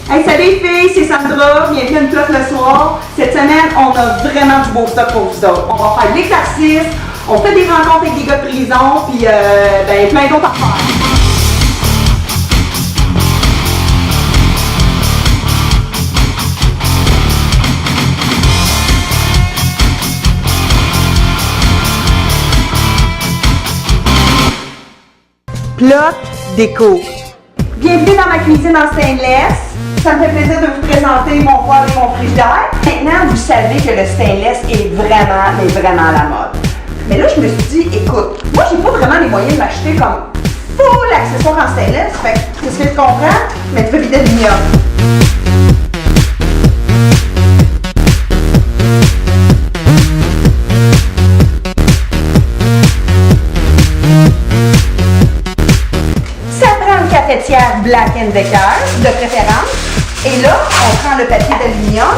Hey, salut filles, c'est Sandra, bienvenue à Une Plot le soir. Cette semaine, on a vraiment du beau stock pour vous autres. On va faire de l'exercice, on fait des rencontres avec des gars de prison, puis plein d'autres affaires. Plot déco. Bienvenue dans ma cuisine en stainless. Ça me fait plaisir de vous présenter mon poêle et mon frigidaire. Maintenant, vous savez que le stainless est vraiment à la mode. Mais là, je me suis dit, écoute, moi, j'ai pas vraiment les moyens de m'acheter comme full accessoire en stainless. Fait que, qu'est-ce que tu comprends? Mais tu peux vider d'aluminium. Cafetière Black & Decker de préférence. Et là, on prend le papier d'aluminium.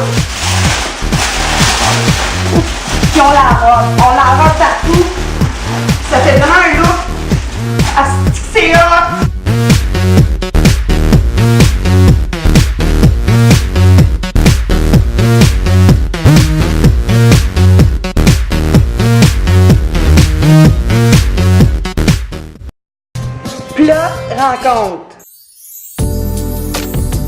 Puis on l'enrobe. On l'enrobe partout. Ça fait vraiment un look. Asti que c'est hot! Plot rencontre.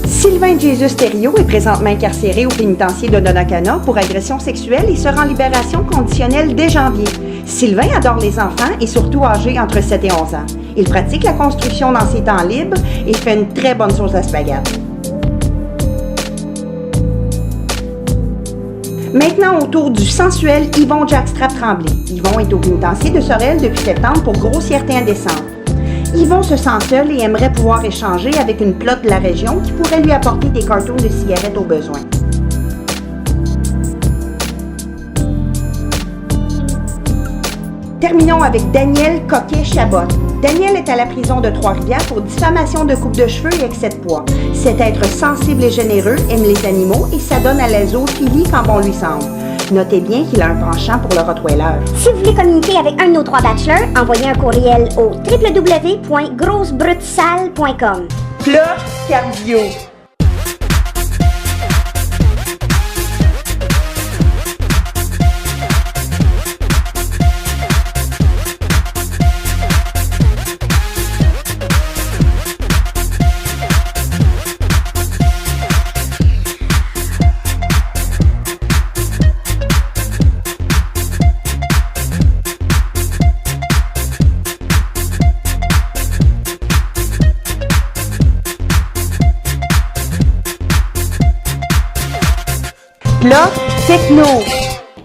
Sylvain Jesus Thériault est présentement incarcéré au pénitencier de Donnacona pour agression sexuelle et sera en libération conditionnelle dès janvier. Sylvain adore les enfants et surtout âgés entre 7 et 11 ans. Il pratique la construction dans ses temps libres et fait une très bonne sauce à spaghetti. Maintenant, au tour du sensuel Yvon Jackstrap Tremblay. Yvon est au pénitencier de Sorel depuis septembre pour grossièreté indécente. Yvon se sent seul et aimerait pouvoir échanger avec une plot de la région qui pourrait lui apporter des cartons de cigarettes au besoin. Terminons avec Daniel Coquet-Chabot. Daniel est à la prison de Trois-Rivières pour diffamation de coupe de cheveux et excès de poids. Cet être sensible et généreux aime les animaux et s'adonne à la zoophilie quand bon lui semble. Notez bien qu'il a un penchant pour le Rottweiler. Si vous voulez communiquer avec un de nos 3 bachelors, envoyez un courriel au www.grossebrutsale.com. Plot cardio. Plot techno.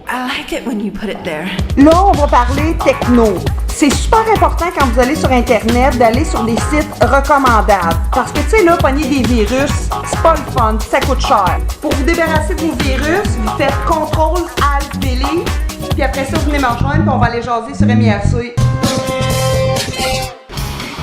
I like it when you put it there. Là, on va parler techno. C'est super important quand vous allez sur Internet d'aller sur des sites recommandables. Parce que, tu sais, là, pogner des virus, c'est pas le fun, ça coûte cher. Pour vous débarrasser de vos virus, vous faites CTRL, ALT, Delete, puis après ça, vous venez me rejoindre, puis on va aller jaser sur MIRC.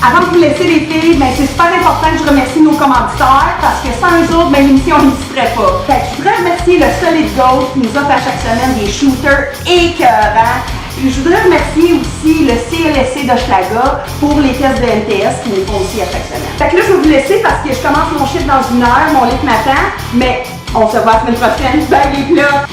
Avant de vous laisser les filles, c'est super important que je remercie nos commanditaires parce que sans eux autres, l'émission n'existerait pas. Fait que je voudrais remercier le Solid Gold qui nous offre à chaque semaine des shooters écœurants. Et je voudrais remercier aussi le CLSC d'Hochelaga pour les tests de MTS qui nous font aussi à chaque semaine. Fait que là, je vais vous laisser parce que je commence mon shift dans 1 heure, mon lit m'attend, mais on se voit la semaine prochaine. Bye les plats!